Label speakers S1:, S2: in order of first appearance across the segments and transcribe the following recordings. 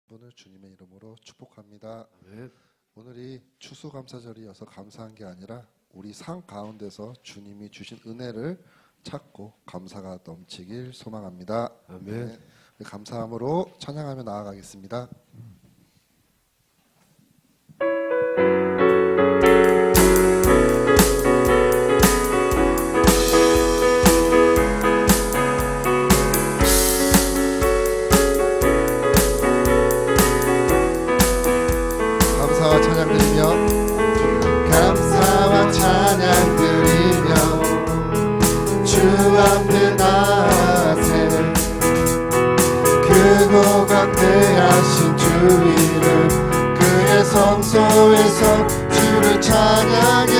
S1: 분을 주님의 이름으로 축복합니다.
S2: 아멘.
S1: 오늘이 추수감사절이어서 감사한 게 아니라 우리 삶 가운데서 주님이 주신 은혜를 찾고 감사가 넘치길 소망합니다.
S2: 아멘.
S1: 네, 감사함으로 찬양하며 나아가겠습니다. 감사와 찬양 드리며 감사와 찬양 드리며 주 앞에 나세 크고 강대하신 주 이름 그의 성소에서 주를 찬양해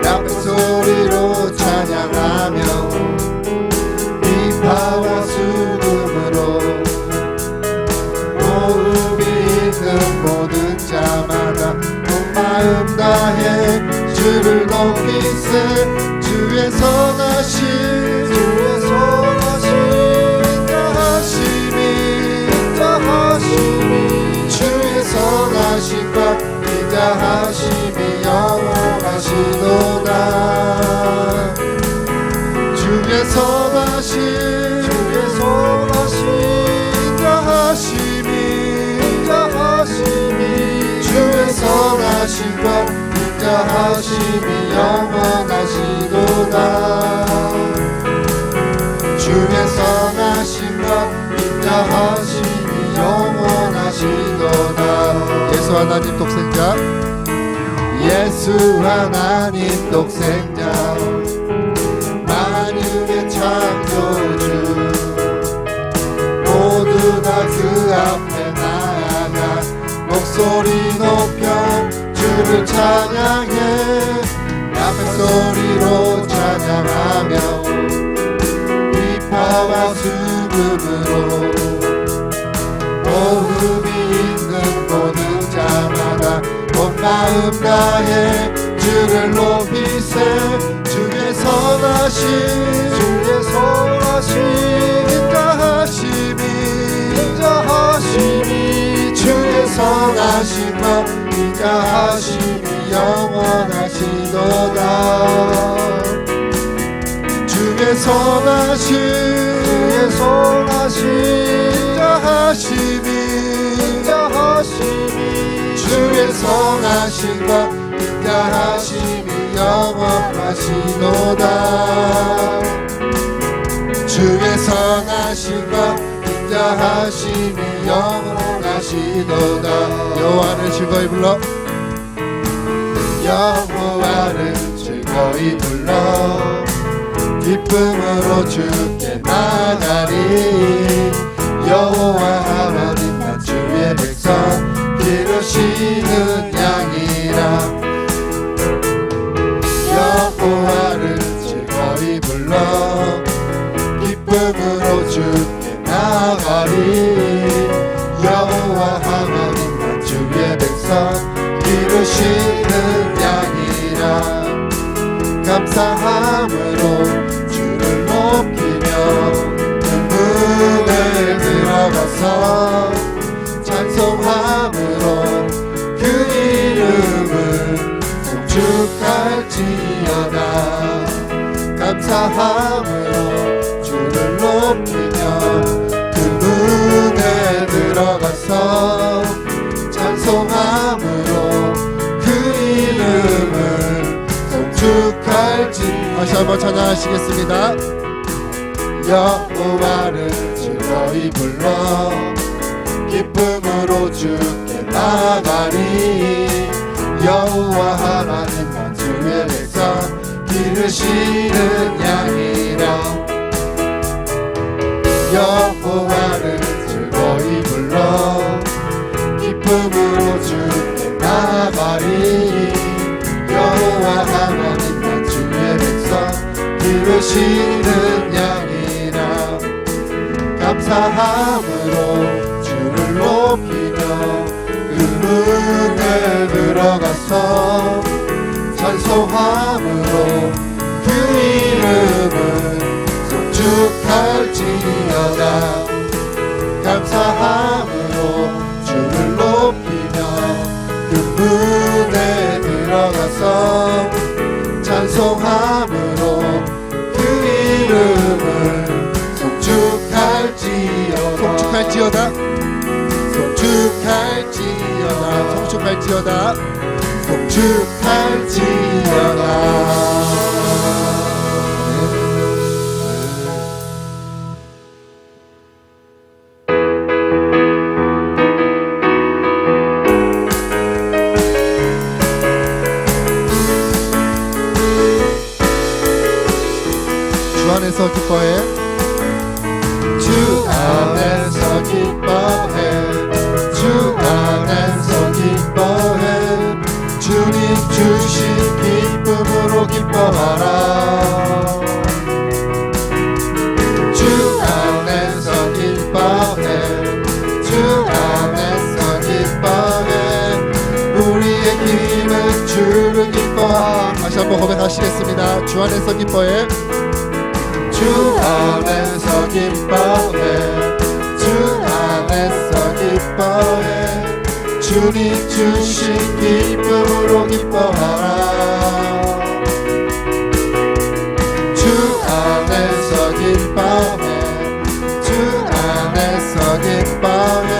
S1: 나쁜 소리로 찬양하며 비파와 수금으로 호흡이 있는 모든 자마다 온 마음 다해 주를 높이세 주의 선하심 인자하심이 주의 선하심과 인자하심이 영원하시도다 주의 선하심 인자하심이 주의 선하심과 인자하심이 영원하시도다 주의 선하심과 인자하심이 영원하시도다 예수 하나님 독생자 예수 하나님 독생자 만유의 창조주 모두 다 그 앞에 나아가 목소리 높여 주를 찬양해 나쁜 소리로 찬양하며 비파와 수금으로 호흡이 있는 모든 자마다 온 마음 다해 주를 높이세 주의 선하심 인자하심이 주의 선하심과 인자하심이 영원하시도다 주의 선하심 인자하심이 주의 선하심과 인자하심이 영원하시도다 주의 선하심과 인자하심이 영원하시도다 여호와를 즐거이 불러 여호와를 즐거이 불러 기쁨으로 주께 나가리 여호와 하나님 주의 백성 기르시는 양이라 여호와를 즐거이 불러 기쁨으로 주께 나가리 여호와 하나님 주의 백성 기르시는 양이라 감사함으로 주를 높이며 그 문에 들어가서 찬송함으로 그 이름을 송축할지어다 감사함으로 주를 높이며 그 문에 들어가서 찬송함으로 그 이름을 송축할지 다시 한번 찬양하시겠습니다 여호와를 즐거이 불러 기쁨으로 주께 나가리 여호와 하나님 주의 백성 기르시는 양이라 여호와를 즐거이 불러 기쁨으로 주께 나가리 여호와 하나님 주의 백성 기르시는 양이라 감사함으로 주를 높이며 그 문에 들어가서 찬송함으로 그 이름을 송축할지어다 감사함으로 찬송함으로 그 이름을 송축할지어다 송축할지어다 송축할지어다 송축할지어다 송축할지어다 주 안에서 기뻐해 주 안에서 기뻐해 주 안에서 기뻐해 주님 주신 기쁨으로 기뻐하라 주 안에서 기뻐해 주 안에서 기뻐해 우리의 힘은 주를 기뻐하라 다시 한번 고백하시겠습니다. 주 안에서 기뻐해 주 안에서 기뻐해 주 안에서 기뻐해 주님 주신 기쁨으로 기뻐하라 주 안에서 기뻐해 주 안에서 기뻐해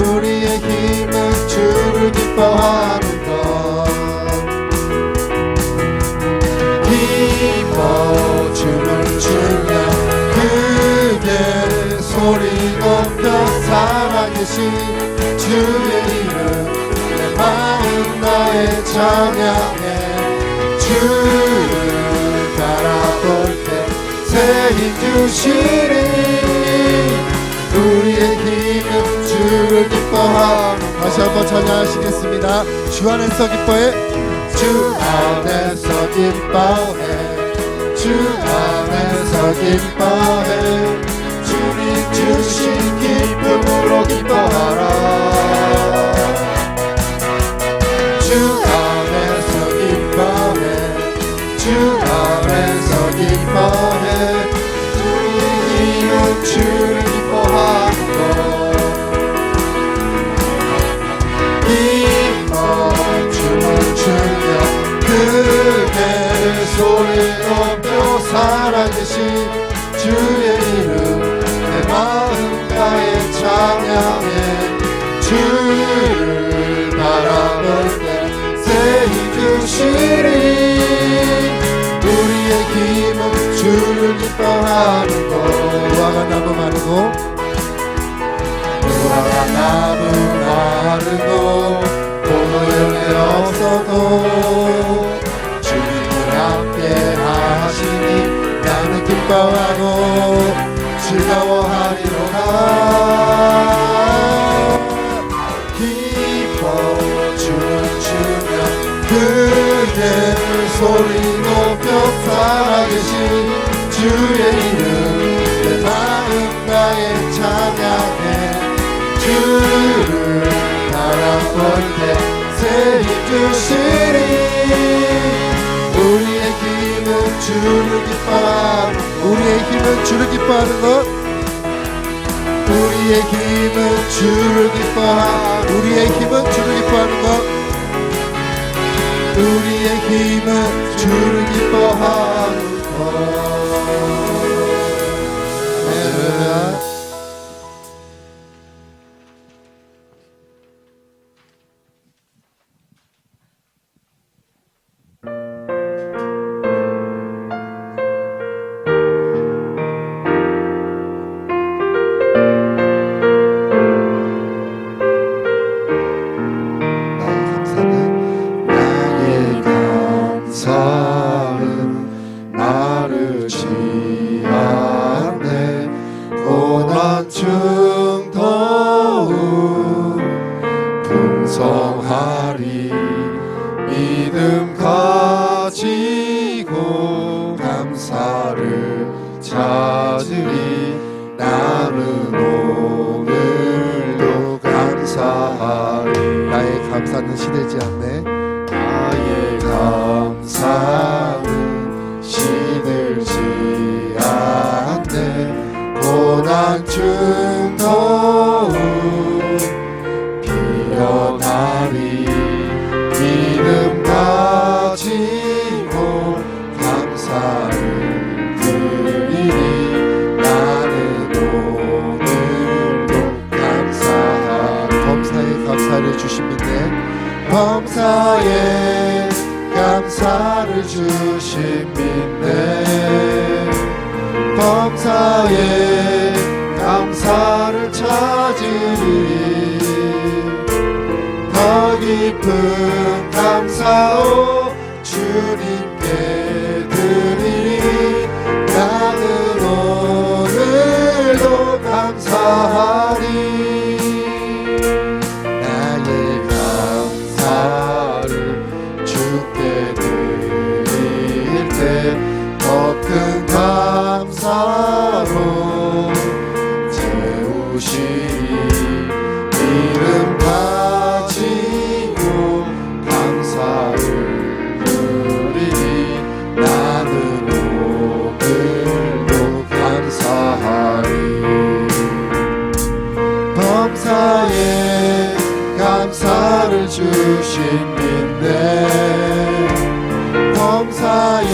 S1: 우리의 힘은 주를 기뻐하는 것 기뻐 춤을 추며 크게 소리 높여 살아계신 주의 이름 내 마음 나의 찬양해 주를 바라볼 때 새 힘 주시리 우리의 힘은 주를 기뻐하는 다시 한번 찬양하시겠습니다. 주 안에서 기뻐해 주 안에서 기뻐해 주 안에서 기뻐해 주님 주신 기쁨으로 기뻐하라 주 안에서 기뻐해 주 안에서 기뻐해 주님 힘은 주를 기뻐하는 것 기뻐 춤을 추며 크게 소리 높여 살아계신 주의 이름 내 마음 다해 찬양해 주를 바라볼 때 새 힘 주시리 우리의 힘은 주를 기뻐하는 것 무화과 나무 마르고 무화과 나무 마르고 포도열매 없어도 주님을 함께 하시니 나는 기뻐하고 즐거워하리로다 기뻐 춤을 추며 크게 소리 높여 살아계신 주의 이름 내 마음 나의 찬양해 주를 바라볼 때 새 힘 주시리 우리의 힘은 주를 기뻐하는 우리의 힘은 주를 기뻐하는 것 우리의 힘은 주를 기뻐하는 우리의 힘은 주를 기뻐하는 것 우리의 힘은 주를 기뻐하는 것 할렐루야 풍성하리 믿음 가지고 감사를 찾으리 나는 오늘도 감사하리 나의 감사는 시들지 않네 나의 감사는 시들지 않네 고난 중도 피어나리 믿음 가지고 감사를 드리리. 나는 오늘도 범사에 감사를 주심인데, 범사에 감사를 주심인데, 범사에 감사를 찾으리. 더 깊은 감사로 주님께 드리리. 나는 오늘도 감사하리. 나의 감사를 주께 드릴 때 더 큰 감사로 채우시리. 이름 가지고 감사를 드리리. 나는 오늘도 감사하리. 범사에 감사를 주심인데, 범사에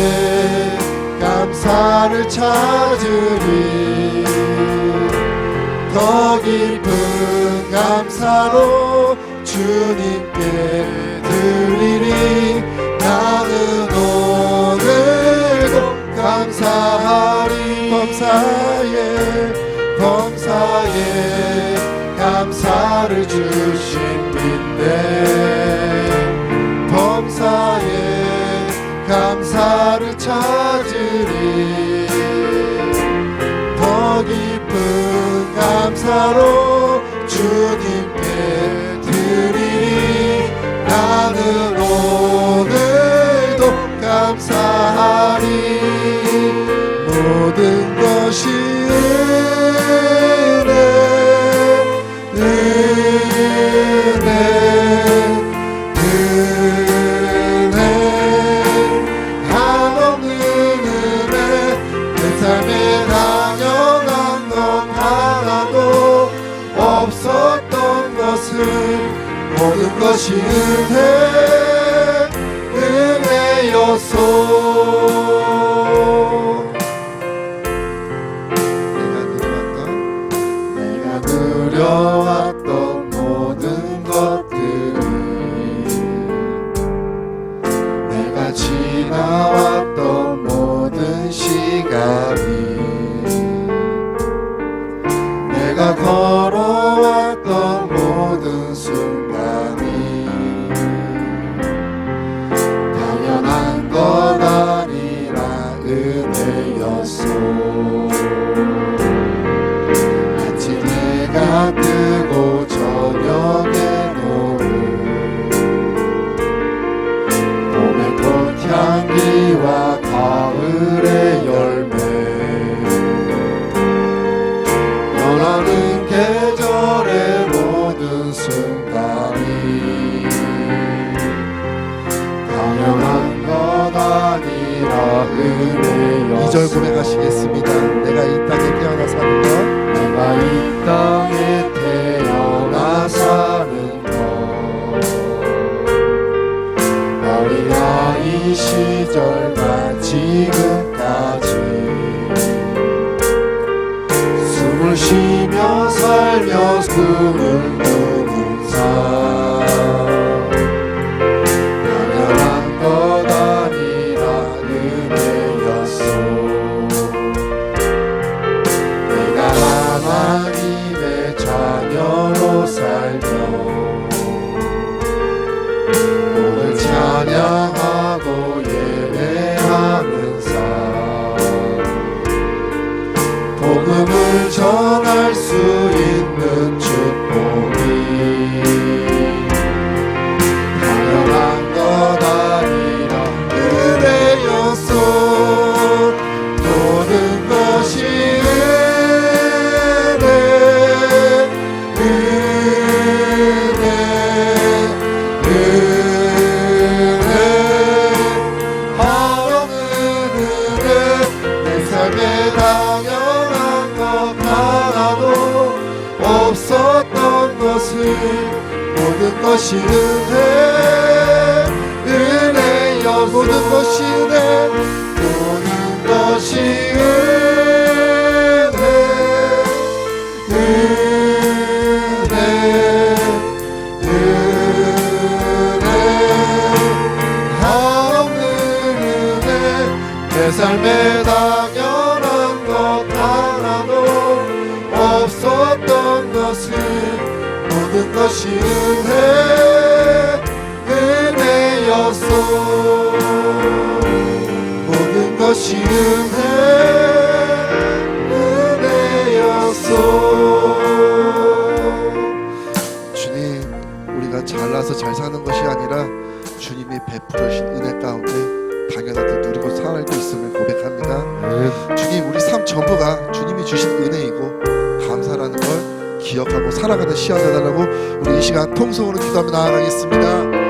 S1: 감사를 찾으리. 더 깊은 감사로 주님께 드리리. 나는 오늘도 감사하리. 범사에 감사를 주심인데, 범사에 감사를 찾으리. 더 깊은 감사로 주님께 드리리. 나는 오늘도 감사하리. 모든 것이 은혜, 한없는 은혜. 내 삶에 당연한 것 하나도 없었던 것을, 모든 것이 은혜였소. 내가 누려왔던 모든 것들이, 내가 지나왔던 모든 시간이, 내가 걸어왔던 모든 순간이 당연한 것 아니라 은혜였소. 아침 해가 뜨고 저녁에 노을, 봄의 꽃향기와 가을의 열매, 변하는 계절의 모든 순간이 당연한 것 아니라 은혜였소. 2절 고백하시겠습니다. 내가 이 땅에 태어나 사는 것, 내가 이 땅에 태어나 사는 것, 어린아이 시절과 지금까지 숨을 쉬며 살며 꿈을 꾸는 삶, 당연한 것 아니라 은혜였소. 내가 하나님의 자녀로 살며 오늘 찬양하고 예배하는 삶, 복음을 전할 수 있는 축복이 당연한 것 아니라 은혜였소. 모든 것이 하나는 은혜. 내 삶에 당연한 것 하나도 없었던 것을, 모든 것이 은혜였소. 모든 것이 은혜, 모든 것이 내 삶에 당연한 것 하나도 없었던 것은 모든 것이 은혜였소. 모든 것이 은혜였소. 주님, 우리가 잘나서 잘 사는 것이 아니라 주님이 베풀으신 은혜 가운데 당연하게 누리고 살고 있음을 고백합니다. 주님, 우리 삶 전부가 주님이 주신 은혜이고 감사라는 걸 기억하고 살아가는 시간 되달라고 우리 이 시간 통성으로 기도하며 나아가겠습니다.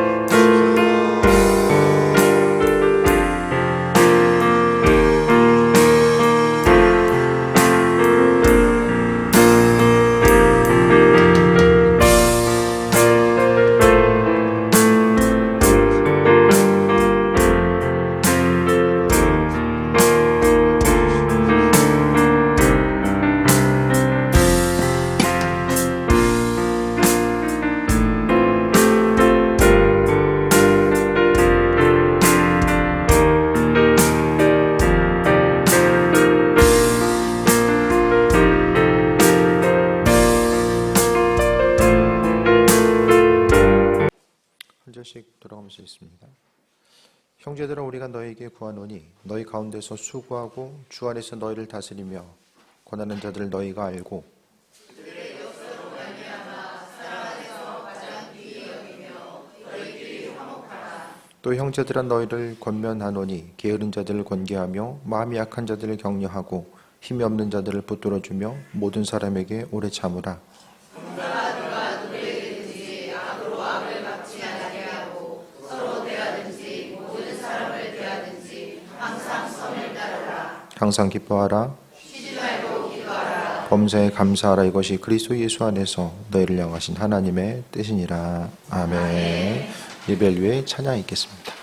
S2: 한 절씩 돌아가면서 있습니다. 형제들아, 우리가 너희에게 구하노니 너희 가운데서 수고하고 주 안에서 너희를 다스리며 권하는 자들을 너희가 알고 또 형제들아, 너희를 권면하노니 게으른 자들을 권계하며 마음이 약한 자들을 격려하고 힘이 없는 자들을 붙들어주며 모든 사람에게 오래 참으라. 항상 기뻐하라. 범사에 감사하라. 이것이 그리스도 예수 안에서 너희를 향하신 하나님의 뜻이니라. 아멘. 예배를 위해 찬양 있겠습니다.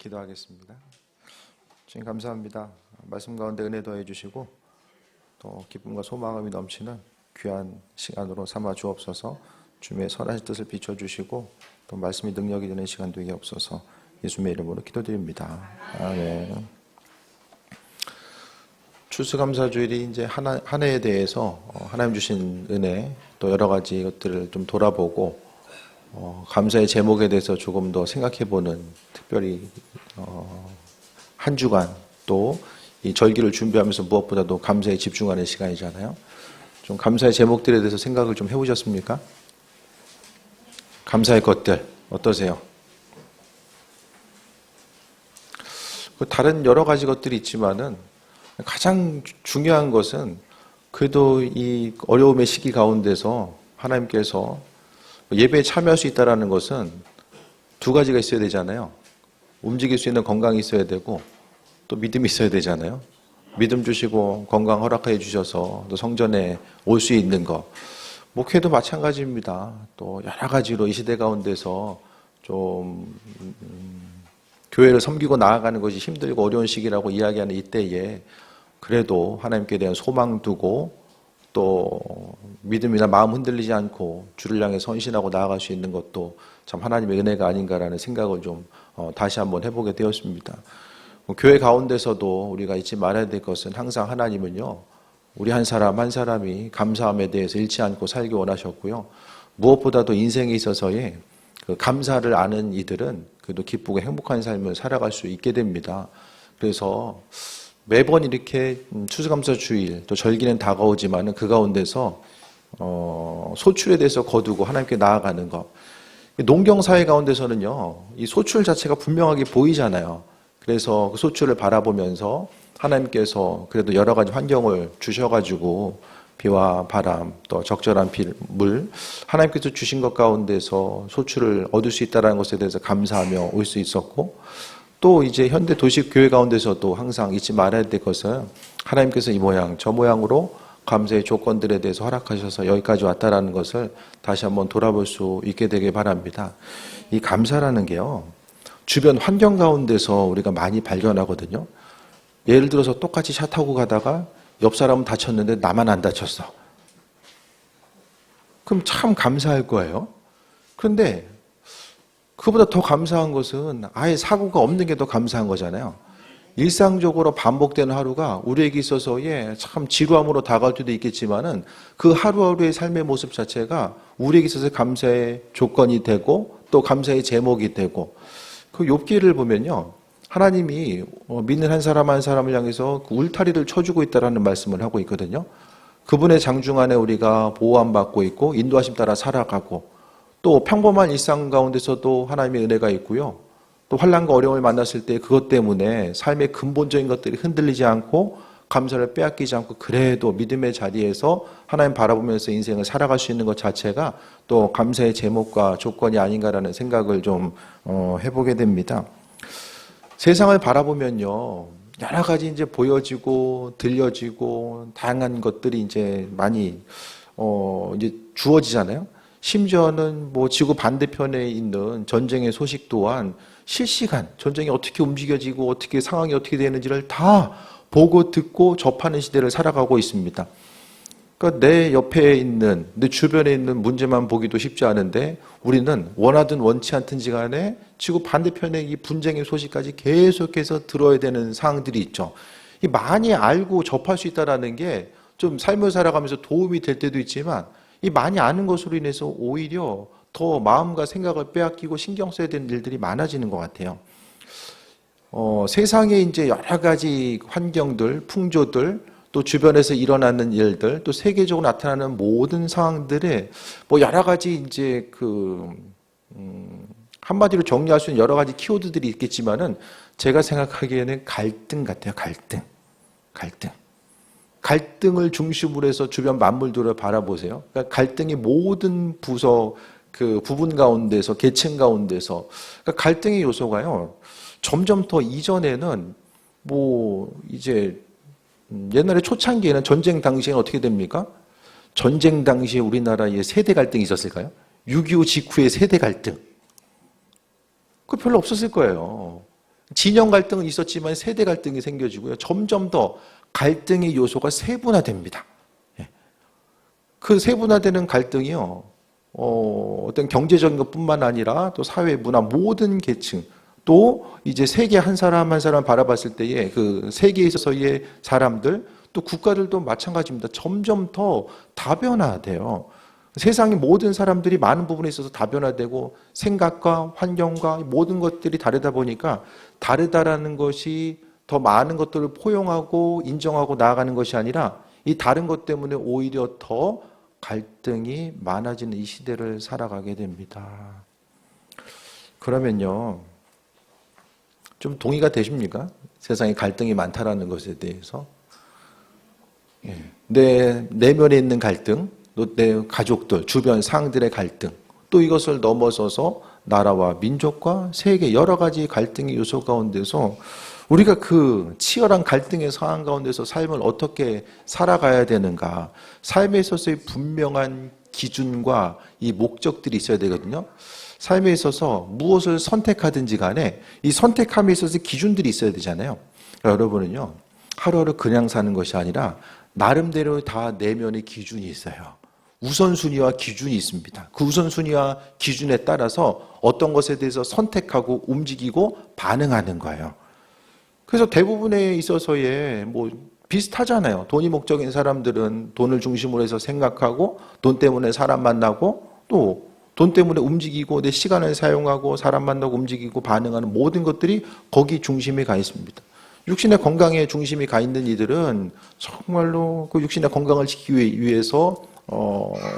S2: 기도하겠습니다. 주님 감사합니다. 말씀 가운데 은혜 더해 주시고 또 기쁨과 소망이 넘치는 귀한 시간으로 삼아 주옵소서. 주님의 선하신 뜻을 비춰주시고 또 말씀이 능력이 되는 시간 되게 없어서 예수님의 이름으로 기도드립니다. 아멘. 추수감사주일이 이제 한 해에 대해서 하나님 주신 은혜 또 여러 가지 것들을 좀 돌아보고 감사의 제목에 대해서 조금 더 생각해보는 특별히 한 주간 또 이 절기를 준비하면서 무엇보다도 감사에 집중하는 시간이잖아요. 좀 감사의 제목들에 대해서 생각을 좀 해보셨습니까? 감사의 것들 어떠세요? 다른 여러 가지 것들이 있지만은 가장 중요한 것은 그래도 이 어려움의 시기 가운데서 하나님께서 예배에 참여할 수 있다는 것은 두 가지가 있어야 되잖아요. 움직일 수 있는 건강이 있어야 되고 또 믿음이 있어야 되잖아요. 믿음 주시고 건강 허락해 주셔서 또 성전에 올 수 있는 것. 목회도 마찬가지입니다. 또 여러 가지로 이 시대 가운데서 좀 교회를 섬기고 나아가는 것이 힘들고 어려운 시기라고 이야기하는 이때에 그래도 하나님께 대한 소망 두고 또 믿음이나 마음 흔들리지 않고 주를 향해 선신하고 나아갈 수 있는 것도 참 하나님의 은혜가 아닌가라는 생각을 좀 다시 한번 해보게 되었습니다. 교회 가운데서도 우리가 잊지 말아야 될 것은 항상 하나님은요, 우리 한 사람 한 사람이 감사함에 대해서 잃지 않고 살기 원하셨고요. 무엇보다도 인생에 있어서의 그 감사를 아는 이들은 그래도 기쁘고 행복한 삶을 살아갈 수 있게 됩니다. 그래서 매번 이렇게 추수감사 주일 또 절기는 다가오지만은 그 가운데서 소출에 대해서 거두고 하나님께 나아가는 것. 농경 사회 가운데서는요, 이 소출 자체가 분명하게 보이잖아요. 그래서 그 소출을 바라보면서 하나님께서 그래도 여러 가지 환경을 주셔가지고 비와 바람 또 적절한 물 하나님께서 주신 것 가운데서 소출을 얻을 수 있다는 것에 대해서 감사하며 올 수 있었고 또 이제 현대 도시 교회 가운데서도 항상 잊지 말아야 될 것은 하나님께서 이 모양 저 모양으로 감사의 조건들에 대해서 허락하셔서 여기까지 왔다라는 것을 다시 한번 돌아볼 수 있게 되길 바랍니다. 이 감사라는 게요, 주변 환경 가운데서 우리가 많이 발견하거든요. 예를 들어서 똑같이 차 타고 가다가 옆 사람은 다쳤는데 나만 안 다쳤어. 그럼 참 감사할 거예요. 그런데 그보다 더 감사한 것은 아예 사고가 없는 게 더 감사한 거잖아요. 일상적으로 반복되는 하루가 우리에게 있어서의 참 지루함으로 다가올 때도 있겠지만은 그 하루하루의 삶의 모습 자체가 우리에게 있어서 감사의 조건이 되고 또 감사의 제목이 되고 그 욥기를 보면요. 하나님이 믿는 한 사람 한 사람을 향해서 그 울타리를 쳐주고 있다라는 말씀을 하고 있거든요. 그분의 장중 안에 우리가 보호함받고 있고 인도하심 따라 살아가고 또 평범한 일상 가운데서도 하나님의 은혜가 있고요. 또 환난과 어려움을 만났을 때 그것 때문에 삶의 근본적인 것들이 흔들리지 않고 감사를 빼앗기지 않고 그래도 믿음의 자리에서 하나님 바라보면서 인생을 살아갈 수 있는 것 자체가 또 감사의 제목과 조건이 아닌가라는 생각을 좀 해보게 됩니다. 세상을 바라보면요, 여러 가지 이제 보여지고 들려지고 다양한 것들이 이제 많이 이제 주어지잖아요. 심지어는 뭐 지구 반대편에 있는 전쟁의 소식 또한 실시간 전쟁이 어떻게 움직여지고 어떻게 상황이 어떻게 되는지를 다 보고 듣고 접하는 시대를 살아가고 있습니다. 그러니까 내 옆에 있는 내 주변에 있는 문제만 보기도 쉽지 않은데 우리는 원하든 원치 않든지 간에 지구 반대편의 이 분쟁의 소식까지 계속해서 들어야 되는 상황들이 있죠. 이 많이 알고 접할 수 있다는 게 좀 삶을 살아가면서 도움이 될 때도 있지만 이 많이 아는 것으로 인해서 오히려 더 마음과 생각을 빼앗기고 신경 써야 되는 일들이 많아지는 것 같아요. 세상에 이제 여러 가지 환경들, 풍조들, 또 주변에서 일어나는 일들, 또 세계적으로 나타나는 모든 상황들에 뭐 여러 가지 이제 한마디로 정리할 수 있는 여러 가지 키워드들이 있겠지만은 제가 생각하기에는 갈등 같아요. 갈등을 중심으로 해서 주변 만물들을 바라보세요. 그러니까 갈등이 모든 부분 가운데서 계층 가운데서 그러니까 갈등의 요소가요. 점점 더 이전에는 뭐 이제 옛날에 초창기에는 전쟁 당시에는 어떻게 됩니까? 전쟁 당시에 우리나라에 세대 갈등이 있었을까요? 6.25 직후의 세대 갈등. 그거 별로 없었을 거예요. 진영 갈등은 있었지만 세대 갈등이 생겨지고요. 점점 더 갈등의 요소가 세분화됩니다. 예. 그 세분화되는 갈등이요. 어떤 경제적인 것뿐만 아니라 또 사회, 문화 모든 계층 또 이제 세계 한 사람 한 사람 바라봤을 때에 그 세계에 있어서의 사람들 또 국가들도 마찬가지입니다. 점점 더 다변화돼요. 세상의 모든 사람들이 많은 부분에 있어서 다변화되고 생각과 환경과 모든 것들이 다르다 보니까 다르다라는 것이 더 많은 것들을 포용하고 인정하고 나아가는 것이 아니라 이 다른 것 때문에 오히려 더 갈등이 많아지는 이 시대를 살아가게 됩니다. 그러면요, 좀 동의가 되십니까? 세상에 갈등이 많다라는 것에 대해서. 예. 내 내면에 있는 갈등, 또 내 가족들, 주변 상들의 갈등, 또 이것을 넘어서서 나라와 민족과 세계 여러 가지 갈등의 요소 가운데서 우리가 그 치열한 갈등의 상황 가운데서 삶을 어떻게 살아가야 되는가, 삶에 있어서의 분명한 기준과 이 목적들이 있어야 되거든요. 삶에 있어서 무엇을 선택하든지 간에 이 선택함에 있어서 기준들이 있어야 되잖아요. 여러분은요, 하루하루 그냥 사는 것이 아니라 나름대로 다 내면의 기준이 있어요. 우선순위와 기준이 있습니다. 그 우선순위와 기준에 따라서 어떤 것에 대해서 선택하고 움직이고 반응하는 거예요. 그래서 대부분에 있어서의 비슷하잖아요. 돈이 목적인 사람들은 돈을 중심으로 해서 생각하고 돈 때문에 사람 만나고 또 돈 때문에 움직이고 내 시간을 사용하고 사람 만나고 움직이고 반응하는 모든 것들이 거기 중심에 가 있습니다. 육신의 건강에 중심이 가 있는 이들은 정말로 그 육신의 건강을 지키기 위해서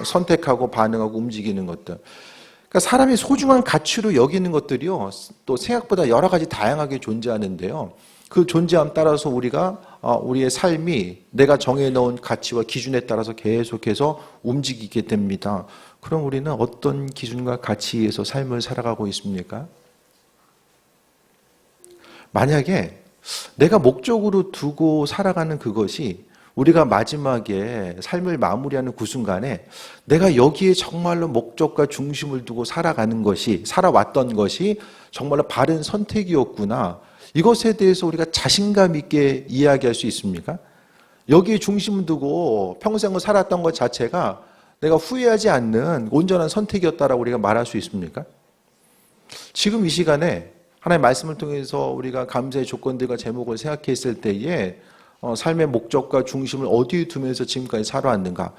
S2: 선택하고 반응하고 움직이는 것들. 그러니까 사람이 소중한 가치로 여기는 것들이요, 또 생각보다 여러 가지 다양하게 존재하는데요. 그 존재함 따라서 우리가 우리의 삶이 내가 정해놓은 가치와 기준에 따라서 계속해서 움직이게 됩니다. 그럼 우리는 어떤 기준과 가치에서 삶을 살아가고 있습니까? 만약에 내가 목적으로 두고 살아가는 그것이 우리가 마지막에 삶을 마무리하는 그 순간에 내가 여기에 정말로 목적과 중심을 두고 살아왔던 것이 정말로 바른 선택이었구나. 이것에 대해서 우리가 자신감 있게 이야기할 수 있습니까? 여기에 중심을 두고 평생을 살았던 것 자체가 내가 후회하지 않는 온전한 선택이었다라고 우리가 말할 수 있습니까? 지금 이 시간에 하나님의 말씀을 통해서 우리가 감사의 조건들과 제목을 생각했을 때에 삶의 목적과 중심을 어디에 두면서 지금까지 살아왔는가?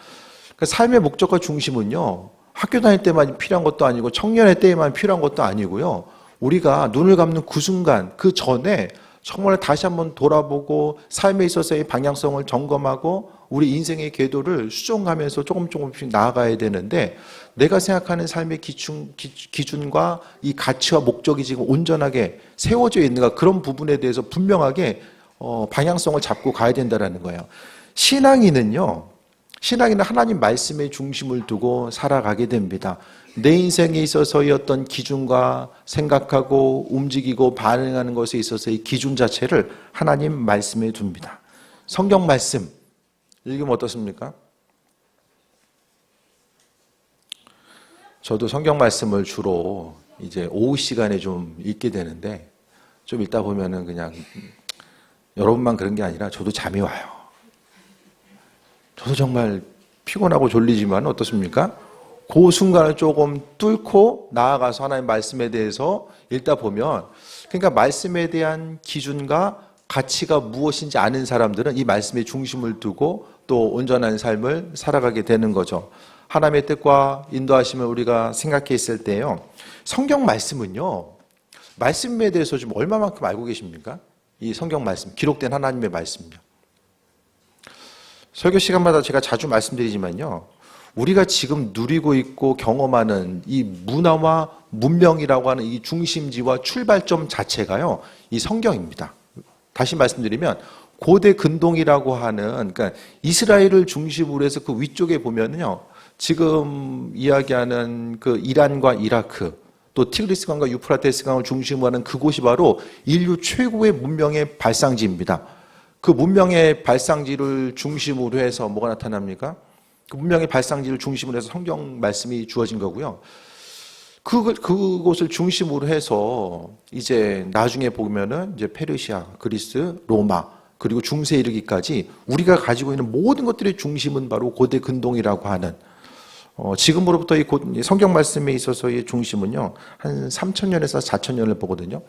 S2: 그러니까 삶의 목적과 중심은요, 학교 다닐 때만 필요한 것도 아니고 청년의 때에만 필요한 것도 아니고요. 우리가 눈을 감는 그 순간, 그 전에 정말 다시 한번 돌아보고 삶에 있어서의 방향성을 점검하고 우리 인생의 궤도를 수정하면서 조금씩 나아가야 되는데 내가 생각하는 삶의 기준과 이 가치와 목적이 지금 온전하게 세워져 있는가, 그런 부분에 대해서 분명하게 방향성을 잡고 가야 된다는 거예요. 신앙인은 하나님 말씀의 중심을 두고 살아가게 됩니다. 내 인생에 있어서의 어떤 기준과 생각하고 움직이고 반응하는 것에 있어서의 기준 자체를 하나님 말씀에 둡니다. 성경 말씀 읽으면 어떻습니까? 저도 성경 말씀을 주로 이제 오후 시간에 좀 읽게 되는데 좀 읽다 보면은 그냥 여러분만 그런 게 아니라 저도 잠이 와요. 저도 정말 피곤하고 졸리지만 어떻습니까? 그 순간을 조금 뚫고 나아가서 하나님의 말씀에 대해서 읽다 보면, 그러니까 말씀에 대한 기준과 가치가 무엇인지 아는 사람들은 이 말씀의 중심을 두고 또 온전한 삶을 살아가게 되는 거죠. 하나님의 뜻과 인도하심을 우리가 생각했을 때요, 성경 말씀은요, 말씀에 대해서 좀 얼마만큼 알고 계십니까? 이 성경 말씀, 기록된 하나님의 말씀요. 설교 시간마다 제가 자주 말씀드리지만요, 우리가 지금 누리고 있고 경험하는 이 문화와 문명이라고 하는 이 중심지와 출발점 자체가요, 이 성경입니다. 다시 말씀드리면 고대 근동이라고 하는, 그러니까 이스라엘을 중심으로 해서 그 위쪽에 보면요, 지금 이야기하는 그 이란과 이라크, 또 티그리스강과 유프라테스강을 중심으로 하는 그곳이 바로 인류 최고의 문명의 발상지입니다. 그 문명의 발상지를 중심으로 해서 뭐가 나타납니까? 그 문명의 발상지를 중심으로 해서 성경 말씀이 주어진 거고요. 그곳을 중심으로 해서 이제 나중에 보면은 이제 페르시아, 그리스, 로마, 그리고 중세에 이르기까지 우리가 가지고 있는 모든 것들의 중심은 바로 고대 근동이라고 하는 지금으로부터 이 성경 말씀에 있어서의 중심은요 한 3,000년에서 4,000년을 보거든요.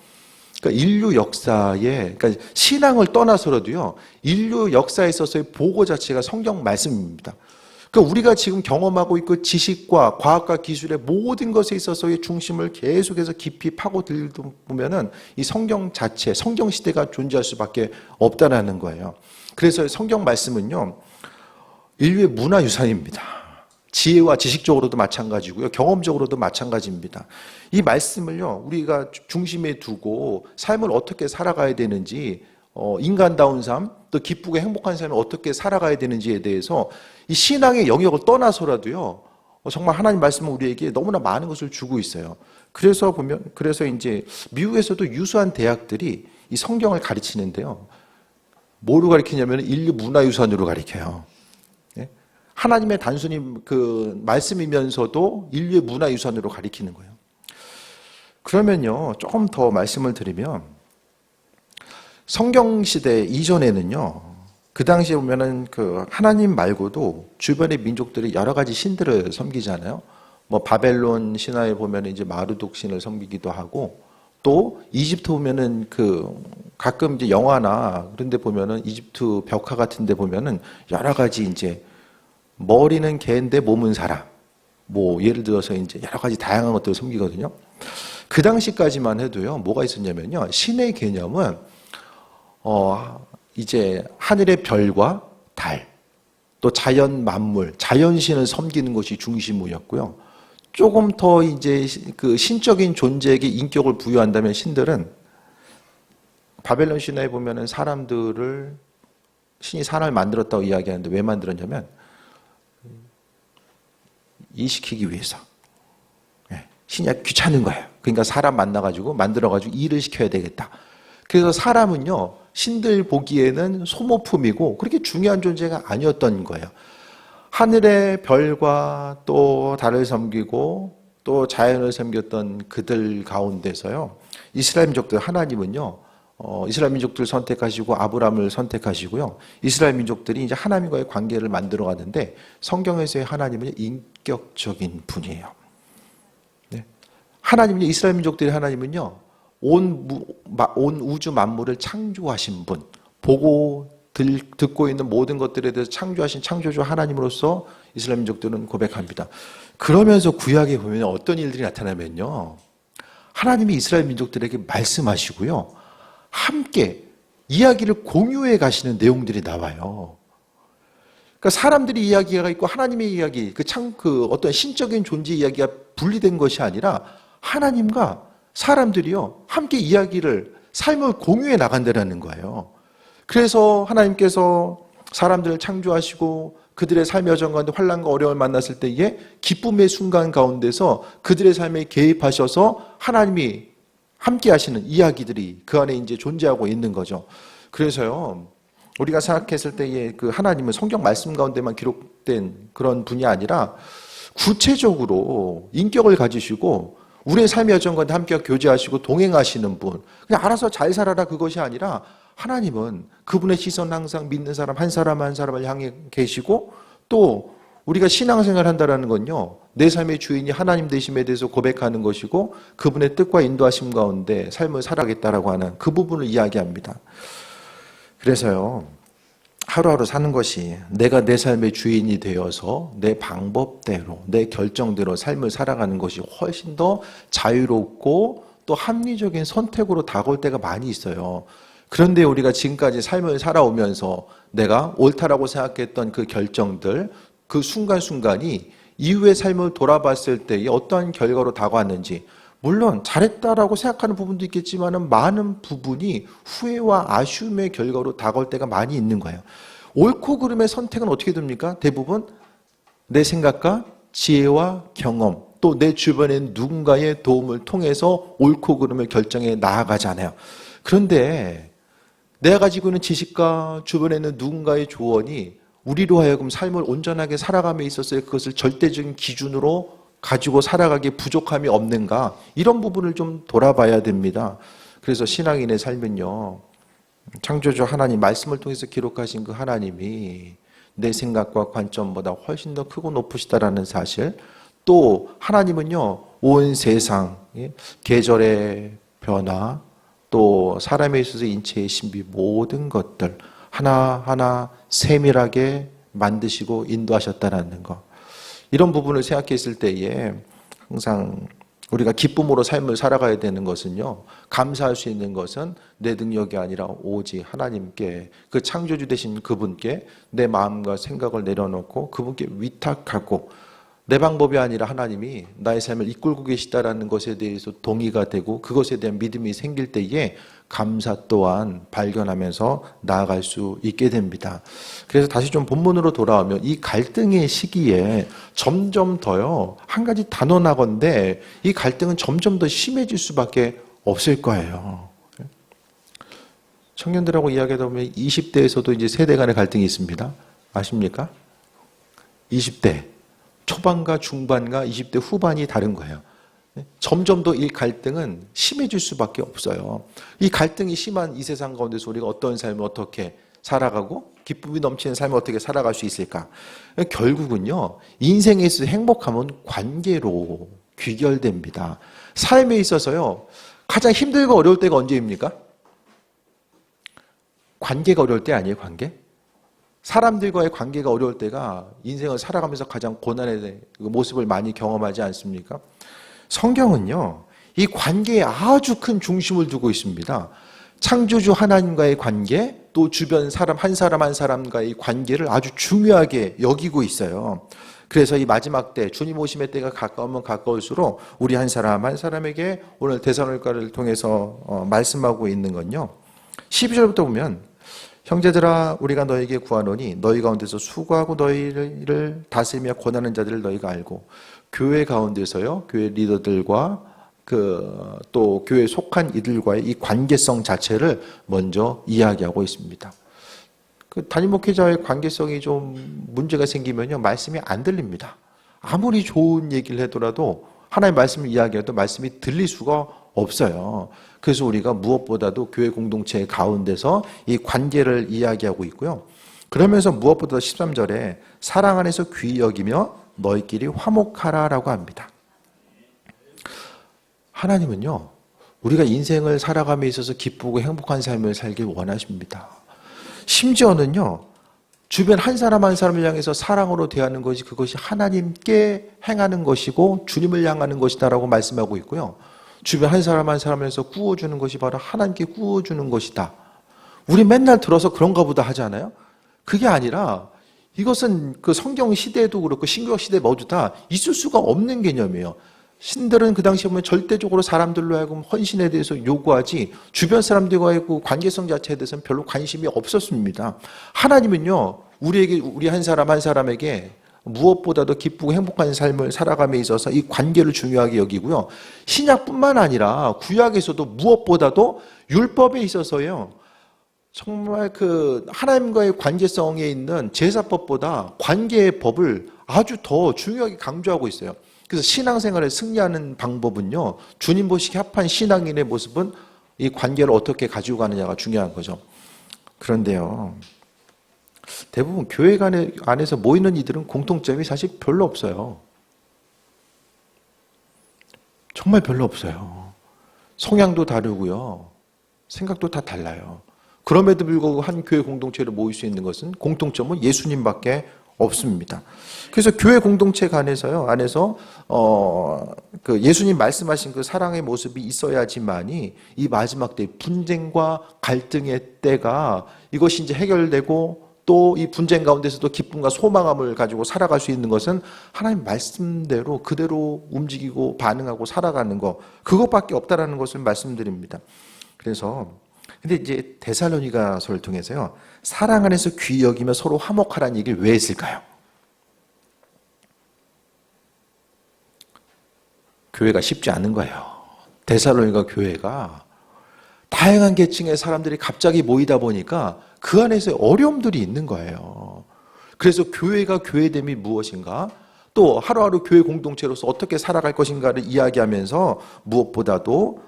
S2: 그러니까 인류 역사에, 그러니까 신앙을 떠나서라도요 인류 역사에 있어서의 보고 자체가 성경 말씀입니다. 그러니까 우리가 지금 경험하고 있고 지식과 과학과 기술의 모든 것에 있어서의 중심을 계속해서 깊이 파고들다 보면은 이 성경 자체, 성경 시대가 존재할 수밖에 없다라는 거예요. 그래서 성경 말씀은요 인류의 문화유산입니다. 지혜와 지식적으로도 마찬가지고요. 경험적으로도 마찬가지입니다. 이 말씀을요, 우리가 중심에 두고 삶을 어떻게 살아가야 되는지, 인간다운 삶, 또 기쁘고 행복한 삶을 어떻게 살아가야 되는지에 대해서 이 신앙의 영역을 떠나서라도요, 정말 하나님 말씀은 우리에게 너무나 많은 것을 주고 있어요. 그래서 이제 미국에서도 유수한 대학들이 이 성경을 가르치는데요. 뭐로 가르치냐면 인류 문화유산으로 가르쳐요. 하나님의 단순히 그 말씀이면서도 인류의 문화유산으로 가리키는 거예요. 그러면요, 조금 더 말씀을 드리면, 성경시대 이전에는요, 그 당시에 보면은 그 하나님 말고도 주변의 민족들이 여러 가지 신들을 섬기잖아요. 뭐 바벨론 신화에 보면은 이제 마르둑 신을 섬기기도 하고, 또 이집트 보면은 그 가끔 이제 영화나 그런 데 보면은 이집트 벽화 같은 데 보면은 여러 가지 이제 머리는 개인데 몸은 사람. 뭐 예를 들어서 이제 여러 가지 다양한 것들을 섬기거든요. 그 당시까지만 해도요. 뭐가 있었냐면요. 신의 개념은 이제 하늘의 별과 달, 또 자연 만물, 자연신을 섬기는 것이 중심이었고요. 조금 더 이제 그 신적인 존재에게 인격을 부여한다면 신들은 바벨론 신화에 보면은 신이 사람을 만들었다고 이야기하는데 왜 만들었냐면 일시키기 위해서. 신이 귀찮은 거예요. 그러니까 사람 만나가지고 만들어가지고 일을 시켜야 되겠다. 그래서 사람은요 신들 보기에는 소모품이고 그렇게 중요한 존재가 아니었던 거예요. 하늘의 별과 또 달을 섬기고 또 자연을 섬겼던 그들 가운데서요 이스라엘 민족들 하나님은요 이스라엘 민족들 선택하시고 아브라함을 선택하시고요. 이스라엘 민족들이 이제 하나님과의 관계를 만들어 가는데 성경에서의 하나님은 인격적인 분이에요. 네. 하나님은요, 이스라엘 민족들의 하나님은요, 온 우주 만물을 창조하신 분, 보고 듣고 있는 모든 것들에 대해서 창조하신 창조주 하나님으로서 이스라엘 민족들은 고백합니다. 그러면서 구약에 보면 어떤 일들이 나타나면요, 하나님이 이스라엘 민족들에게 말씀하시고요. 함께 이야기를 공유해 가시는 내용들이 나와요. 그러니까 사람들이 이야기가 있고 하나님의 이야기, 그 어떤 신적인 존재 이야기가 분리된 것이 아니라 하나님과 사람들이요, 함께 이야기를, 삶을 공유해 나간다는 거예요. 그래서 하나님께서 사람들을 창조하시고 그들의 삶의 여정 가운데 환난과 어려움을 만났을 때에 기쁨의 순간 가운데서 그들의 삶에 개입하셔서 하나님이 함께 하시는 이야기들이 그 안에 이제 존재하고 있는 거죠. 그래서요, 우리가 생각했을 때에 그 하나님은 성경 말씀 가운데만 기록된 그런 분이 아니라 구체적으로 인격을 가지시고 우리의 삶의 여정 가운데 함께 교제하시고 동행하시는 분. 그냥 알아서 잘 살아라 그것이 아니라 하나님은 그분의 시선 항상 믿는 사람 한 사람 한 사람을 향해 계시고 또 우리가 신앙생활을 한다는 건요, 내 삶의 주인이 하나님 되심에 대해서 고백하는 것이고 그분의 뜻과 인도하심 가운데 삶을 살아가겠다라고 하는 그 부분을 이야기합니다. 그래서요, 하루하루 사는 것이 내가 내 삶의 주인이 되어서 내 방법대로, 내 결정대로 삶을 살아가는 것이 훨씬 더 자유롭고 또 합리적인 선택으로 다가올 때가 많이 있어요. 그런데 우리가 지금까지 삶을 살아오면서 내가 옳다라고 생각했던 그 결정들, 그 순간순간이 이후의 삶을 돌아봤을 때에 어떠한 결과로 다가왔는지, 물론 잘했다라고 생각하는 부분도 있겠지만 많은 부분이 후회와 아쉬움의 결과로 다가올 때가 많이 있는 거예요. 옳고 그름의 선택은 어떻게 됩니까? 대부분 내 생각과 지혜와 경험, 또 내 주변에 누군가의 도움을 통해서 옳고 그름을 결정해 나아가잖아요. 그런데 내가 가지고 있는 지식과 주변에 있는 누군가의 조언이 우리로 하여금 삶을 온전하게 살아감에 있어서 그것을 절대적인 기준으로 가지고 살아가기에 부족함이 없는가? 이런 부분을 좀 돌아봐야 됩니다. 그래서 신앙인의 삶은요, 창조주 하나님 말씀을 통해서 기록하신 그 하나님이 내 생각과 관점보다 훨씬 더 크고 높으시다라는 사실, 또 하나님은요 온 세상, 계절의 변화, 또 사람에 있어서 인체의 신비, 모든 것들 하나하나 세밀하게 만드시고 인도하셨다라는 것, 이런 부분을 생각했을 때에 항상 우리가 기쁨으로 삶을 살아가야 되는 것은요, 감사할 수 있는 것은 내 능력이 아니라 오직 하나님께, 그 창조주 되신 그분께 내 마음과 생각을 내려놓고 그분께 위탁하고, 내 방법이 아니라 하나님이 나의 삶을 이끌고 계시다라는 것에 대해서 동의가 되고 그것에 대한 믿음이 생길 때에 감사 또한 발견하면서 나아갈 수 있게 됩니다. 그래서 다시 좀 본문으로 돌아오면 이 갈등의 시기에 점점 더요, 한 가지 단언하건대 이 갈등은 점점 더 심해질 수밖에 없을 거예요. 청년들하고 이야기하다 보면 20대에서도 이제 세대 간의 갈등이 있습니다. 아십니까? 20대 초반과 중반과 20대 후반이 다른 거예요. 점점 더 이 갈등은 심해질 수밖에 없어요. 이 갈등이 심한 이 세상 가운데서 우리가 어떤 삶을 어떻게 살아가고 기쁨이 넘치는 삶을 어떻게 살아갈 수 있을까? 결국은요, 인생에 있어서 행복함은 관계로 귀결됩니다. 삶에 있어서요, 가장 힘들고 어려울 때가 언제입니까? 관계가 어려울 때 아니에요, 관계? 사람들과의 관계가 어려울 때가 인생을 살아가면서 가장 고난의 모습을 많이 경험하지 않습니까? 성경은요, 이 관계에 아주 큰 중심을 두고 있습니다. 창조주 하나님과의 관계, 또 주변 사람 한 사람과의 관계를 아주 중요하게 여기고 있어요. 그래서 이 마지막 때, 주님 오심의 때가 가까우면 가까울수록 우리 한 사람에게 오늘 데살로니가를 통해서 말씀하고 있는 건요, 12절부터 보면, 형제들아 우리가 너에게 구하노니 너희 가운데서 수고하고 너희를 다스리며 권하는 자들을 너희가 알고, 교회 가운데서요, 교회 리더들과 또 교회에 속한 이들과의 이 관계성 자체를 먼저 이야기하고 있습니다. 그 담임 목회자의 관계성이 좀 문제가 생기면요, 말씀이 안 들립니다. 아무리 좋은 얘기를 하더라도 하나님의 말씀을 이야기해도 말씀이 들릴 수가 없어요. 그래서 우리가 무엇보다도 교회 공동체 가운데서 이 관계를 이야기하고 있고요. 그러면서 무엇보다 13절에 사랑 안에서 귀히 여기며 너희끼리 화목하라라고 합니다. 하나님은요, 우리가 인생을 살아감에 있어서 기쁘고 행복한 삶을 살길 원하십니다. 심지어는요, 주변 한 사람 한 사람을 향해서 사랑으로 대하는 것이, 그것이 하나님께 행하는 것이고 주님을 향하는 것이다라고 말씀하고 있고요. 주변 한 사람 한 사람에서 구워주는 것이 바로 하나님께 구워주는 것이다. 우리 맨날 들어서 그런가 보다 하잖아요. 그게 아니라 이것은 그 성경 시대에도 그렇고 신구약 시대 모두 다 있을 수가 없는 개념이에요. 신들은 그 당시에 보면 절대적으로 사람들로 하여금 헌신에 대해서 요구하지, 주변 사람들과의 그 관계성 자체에 대해서는 별로 관심이 없었습니다. 하나님은요, 우리 한 사람 한 사람에게 무엇보다도 기쁘고 행복한 삶을 살아감에 있어서 이 관계를 중요하게 여기고요. 신약뿐만 아니라 구약에서도 무엇보다도 율법에 있어서요, 정말 그 하나님과의 관계성에 있는 제사법보다 관계의 법을 아주 더 중요하게 강조하고 있어요. 그래서 신앙생활에 승리하는 방법은요, 주님 보시기에 합한 신앙인의 모습은 이 관계를 어떻게 가지고 가느냐가 중요한 거죠. 그런데요, 대부분 교회 안에서 모이는 이들은 공통점이 사실 별로 없어요. 정말 별로 없어요. 성향도 다르고요, 생각도 다 달라요. 그럼에도 불구하고 한 교회 공동체로 모일 수 있는 것은 공통점은 예수님밖에 없습니다. 그래서 교회 공동체 안에서 그 예수님 말씀하신 그 사랑의 모습이 있어야지만이 이 마지막 때 분쟁과 갈등의 때가 이것이 이제 해결되고, 또 이 분쟁 가운데서도 기쁨과 소망함을 가지고 살아갈 수 있는 것은 하나님 말씀대로 그대로 움직이고 반응하고 살아가는 것, 그것밖에 없다라는 것을 말씀드립니다. 그래서 근데 이제 데살로니가서를 통해서요, 사랑 안에서 귀히 여기며 서로 화목하라는 얘기를 왜 했을까요? 교회가 쉽지 않은 거예요. 데살로니가 교회가 다양한 계층의 사람들이 갑자기 모이다 보니까 그 안에서 어려움들이 있는 거예요. 그래서 교회가 교회됨이 무엇인가? 또 하루하루 교회 공동체로서 어떻게 살아갈 것인가를 이야기하면서 무엇보다도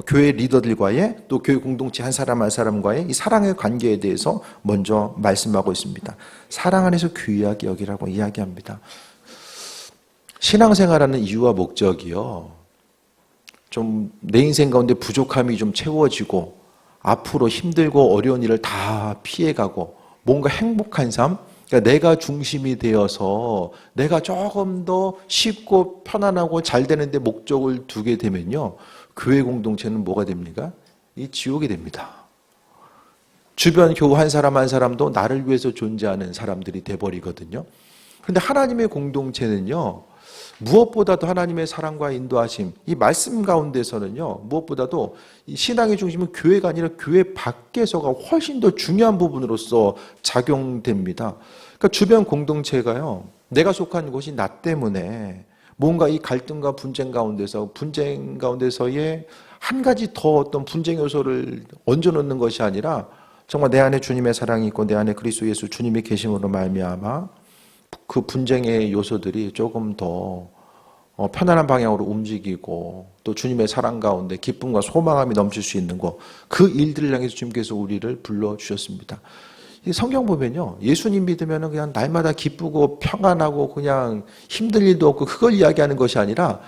S2: 교회 리더들과의 또 교회 공동체 한 사람 한 사람과의 이 사랑의 관계에 대해서 먼저 말씀하고 있습니다. 사랑 안에서 귀하게 여기라고 이야기합니다. 신앙생활하는 이유와 목적이요, 좀 내 인생 가운데 부족함이 좀 채워지고 앞으로 힘들고 어려운 일을 다 피해가고 뭔가 행복한 삶, 그러니까 내가 중심이 되어서 내가 조금 더 쉽고 편안하고 잘 되는데 목적을 두게 되면요, 교회 공동체는 뭐가 됩니까? 이 지옥이 됩니다. 주변 교우 한 사람 한 사람도 나를 위해서 존재하는 사람들이 돼버리거든요. 그런데 하나님의 공동체는요, 무엇보다도 하나님의 사랑과 인도하심, 이 말씀 가운데서는요, 무엇보다도 이 신앙의 중심은 교회가 아니라 교회 밖에서가 훨씬 더 중요한 부분으로서 작용됩니다. 그러니까 주변 공동체가요, 내가 속한 곳이 나 때문에 뭔가 이 갈등과 분쟁 가운데서의 한 가지 더 어떤 분쟁 요소를 얹어놓는 것이 아니라 정말 내 안에 주님의 사랑이 있고 내 안에 그리스도 예수 주님의 계심으로 말미암아 그 분쟁의 요소들이 조금 더 편안한 방향으로 움직이고 또 주님의 사랑 가운데 기쁨과 소망함이 넘칠 수 있는 것, 그 일들을 향해서 주님께서 우리를 불러주셨습니다. 이 성경 보면요, 예수님 믿으면 그냥 날마다 기쁘고 평안하고 그냥 힘들 일도 없고 그걸 이야기하는 것이 아니라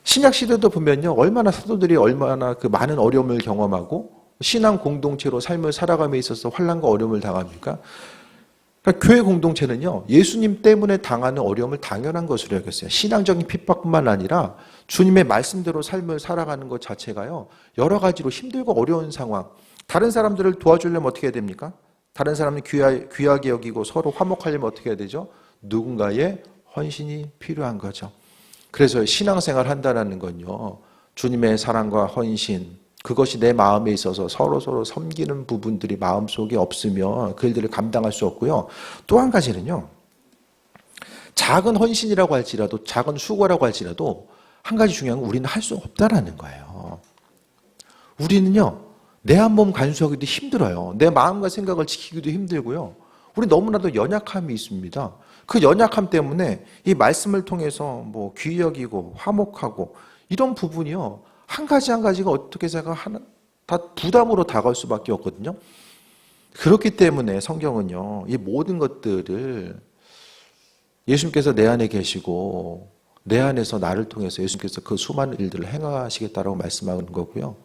S2: 신약 시대도 보면요, 얼마나 사도들이 얼마나 그 많은 어려움을 경험하고 신앙 공동체로 삶을 살아감에 있어서 환난과 어려움을 당합니까? 그러니까 교회 공동체는요, 예수님 때문에 당하는 어려움을 당연한 것으로 여겼어요. 신앙적인 핍박뿐만 아니라 주님의 말씀대로 삶을 살아가는 것 자체가요, 여러 가지로 힘들고 어려운 상황, 다른 사람들을 도와주려면 어떻게 해야 됩니까? 다른 사람을 귀하게 여기고 서로 화목하려면 어떻게 해야 되죠? 누군가의 헌신이 필요한 거죠. 그래서 신앙생활 한다는 건요, 주님의 사랑과 헌신, 그것이 내 마음에 있어서 서로 섬기는 부분들이 마음속에 없으면 그 일들을 감당할 수 없고요. 또 한 가지는요, 작은 헌신이라고 할지라도 작은 수고라고 할지라도 한 가지 중요한 건 우리는 할 수 없다라는 거예요. 우리는요, 내 한 몸 간수하기도 힘들어요. 내 마음과 생각을 지키기도 힘들고요. 우리 너무나도 연약함이 있습니다. 그 연약함 때문에 이 말씀을 통해서 뭐 귀히 여기고 화목하고 이런 부분이요, 한 가지 한 가지가 어떻게 생각하나 다 부담으로 다가올 수밖에 없거든요. 그렇기 때문에 성경은요, 이 모든 것들을 예수님께서 내 안에 계시고 내 안에서 나를 통해서 예수님께서 그 수많은 일들을 행하시겠다라고 말씀하는 거고요.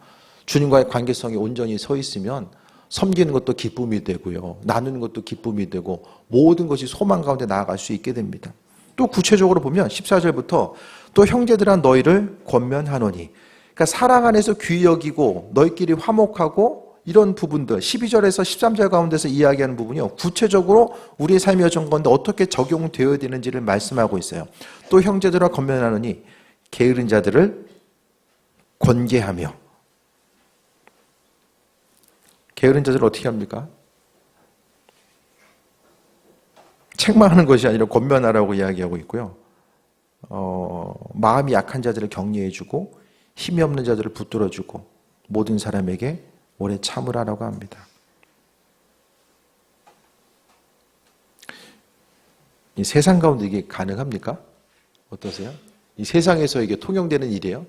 S2: 주님과의 관계성이 온전히 서 있으면 섬기는 것도 기쁨이 되고요, 나누는 것도 기쁨이 되고 모든 것이 소망 가운데 나아갈 수 있게 됩니다. 또 구체적으로 보면 14절부터 또 형제들아 너희를 권면하노니, 그러니까 사랑 안에서 귀히 여기고 너희끼리 화목하고 이런 부분들 12절에서 13절 가운데서 이야기하는 부분이요, 구체적으로 우리의 삶의 여정 가운데 어떻게 적용되어야 되는지를 말씀하고 있어요. 또 형제들아 권면하노니 게으른 자들을 권계하며, 게으른 자들을 어떻게 합니까? 책망하는 것이 아니라 권면하라고 이야기하고 있고요. 마음이 약한 자들을 격려해주고 힘이 없는 자들을 붙들어주고 모든 사람에게 오래 참으라라고 합니다. 이 세상 가운데 이게 가능합니까? 어떠세요? 이 세상에서 이게 통용되는 일이에요?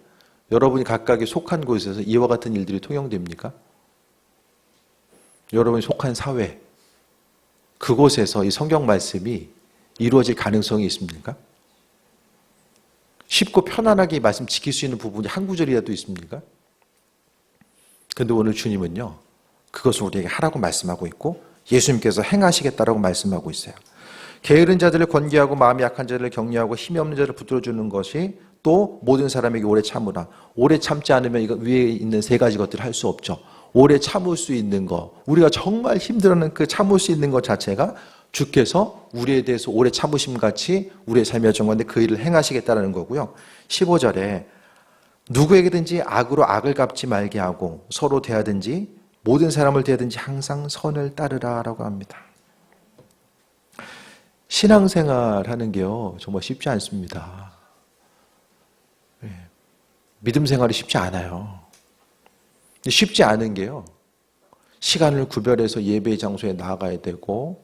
S2: 여러분이 각각의 속한 곳에서 이와 같은 일들이 통용됩니까? 여러분이 속한 사회, 그곳에서 이 성경 말씀이 이루어질 가능성이 있습니까? 쉽고 편안하게 이 말씀 지킬 수 있는 부분이 한 구절이라도 있습니까? 그런데 오늘 주님은요, 그것을 우리에게 하라고 말씀하고 있고 예수님께서 행하시겠다라고 말씀하고 있어요. 게으른 자들을 권계하고 마음이 약한 자들을 격려하고 힘이 없는 자를 붙들어주는 것이, 또 모든 사람에게 오래 참으라. 오래 참지 않으면 이거 위에 있는 세 가지 것들을 할 수 없죠. 오래 참을 수 있는 것, 우리가 정말 힘들어하는 그 참을 수 있는 것 자체가 주께서 우리에 대해서 오래 참으심 같이 우리의 삶의 여정 가운데 그 일을 행하시겠다는 거고요. 15절에 누구에게든지 악으로 악을 갚지 말게 하고 서로 대하든지 모든 사람을 대하든지 항상 선을 따르라라고 합니다. 신앙생활 하는 게요, 정말 쉽지 않습니다. 믿음 생활이 쉽지 않아요. 쉽지 않은 게요, 시간을 구별해서 예배의 장소에 나가야 되고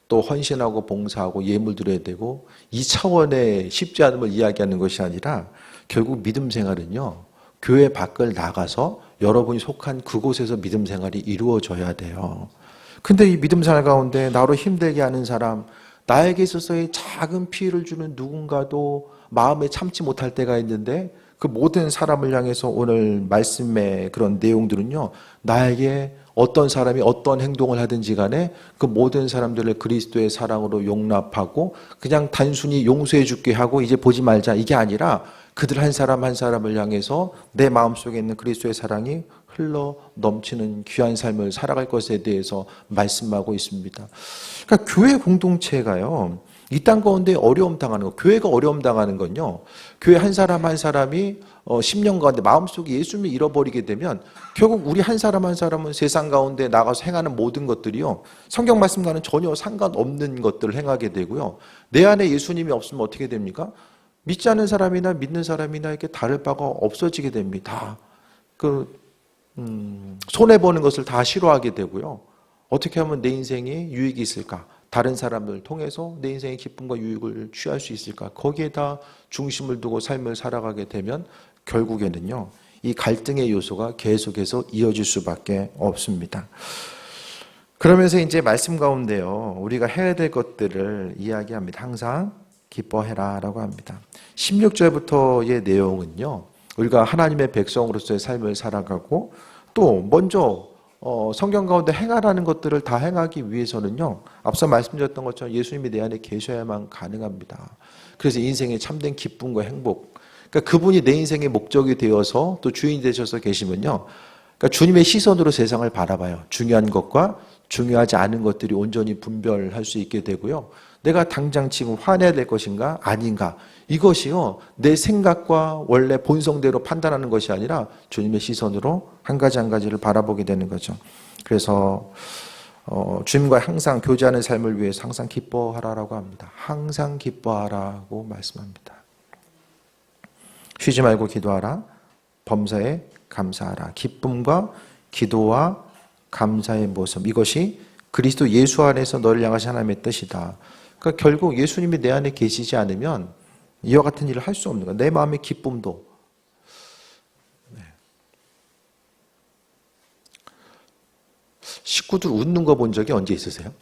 S2: 또 헌신하고 봉사하고 예물 드려야 되고 이 차원의 쉽지 않음을 이야기하는 것이 아니라 결국 믿음 생활은요. 교회 밖을 나가서 여러분이 속한 그곳에서 믿음 생활이 이루어져야 돼요. 근데 이 믿음 생활 가운데 나로 힘들게 하는 사람, 나에게 있어서의 작은 피해를 주는 누군가도 마음에 참지 못할 때가 있는데 그 모든 사람을 향해서 오늘 말씀의 그런 내용들은요. 나에게 어떤 사람이 어떤 행동을 하든지 간에 그 모든 사람들을 그리스도의 사랑으로 용납하고 그냥 단순히 용서해 줄게 하고 이제 보지 말자 이게 아니라 그들 한 사람 한 사람을 향해서 내 마음속에 있는 그리스도의 사랑이 흘러 넘치는 귀한 삶을 살아갈 것에 대해서 말씀하고 있습니다. 그러니까 교회 공동체가요. 이 땅 가운데 어려움 당하는 거, 교회가 어려움 당하는 건요. 교회 한 사람 한 사람이 10년 가운데 마음속에 예수님을 잃어버리게 되면 결국 우리 한 사람 한 사람은 세상 가운데 나가서 행하는 모든 것들이요. 성경 말씀과는 전혀 상관없는 것들을 행하게 되고요. 내 안에 예수님이 없으면 어떻게 됩니까? 믿지 않는 사람이나 믿는 사람이나 이렇게 다를 바가 없어지게 됩니다. 손해보는 것을 다 싫어하게 되고요. 어떻게 하면 내 인생에 유익이 있을까? 다른 사람을 통해서 내 인생의 기쁨과 유익을 취할 수 있을까? 거기에다 중심을 두고 삶을 살아가게 되면 결국에는요, 이 갈등의 요소가 계속해서 이어질 수밖에 없습니다. 그러면서 이제 말씀 가운데요, 우리가 해야 될 것들을 이야기합니다. 항상 기뻐해라 라고 합니다. 16절부터의 내용은요, 우리가 하나님의 백성으로서의 삶을 살아가고 또 먼저 성경 가운데 행하라는 것들을 다 행하기 위해서는요, 앞서 말씀드렸던 것처럼 예수님이 내 안에 계셔야만 가능합니다. 그래서 인생의 참된 기쁨과 행복, 그러니까 그분이 내 인생의 목적이 되어서 또 주인이 되셔서 계시면요, 그러니까 주님의 시선으로 세상을 바라봐요. 중요한 것과 중요하지 않은 것들이 온전히 분별할 수 있게 되고요. 내가 당장 지금 화내야 될 것인가 아닌가, 이것이요 내 생각과 원래 본성대로 판단하는 것이 아니라 주님의 시선으로 한 가지 한 가지를 바라보게 되는 거죠. 그래서 주님과 항상 교제하는 삶을 위해서 항상 기뻐하라라고 합니다. 항상 기뻐하라고 말씀합니다. 쉬지 말고 기도하라. 범사에 감사하라. 기쁨과 기도와 감사의 모습, 이것이 그리스도 예수 안에서 너를 향하신 하나님의 뜻이다. 그러니까 결국 예수님이 내 안에 계시지 않으면 이와 같은 일을 할 수 없는 거야. 내 마음의 기쁨도. 식구들 웃는 거 본 적이 언제 있으세요?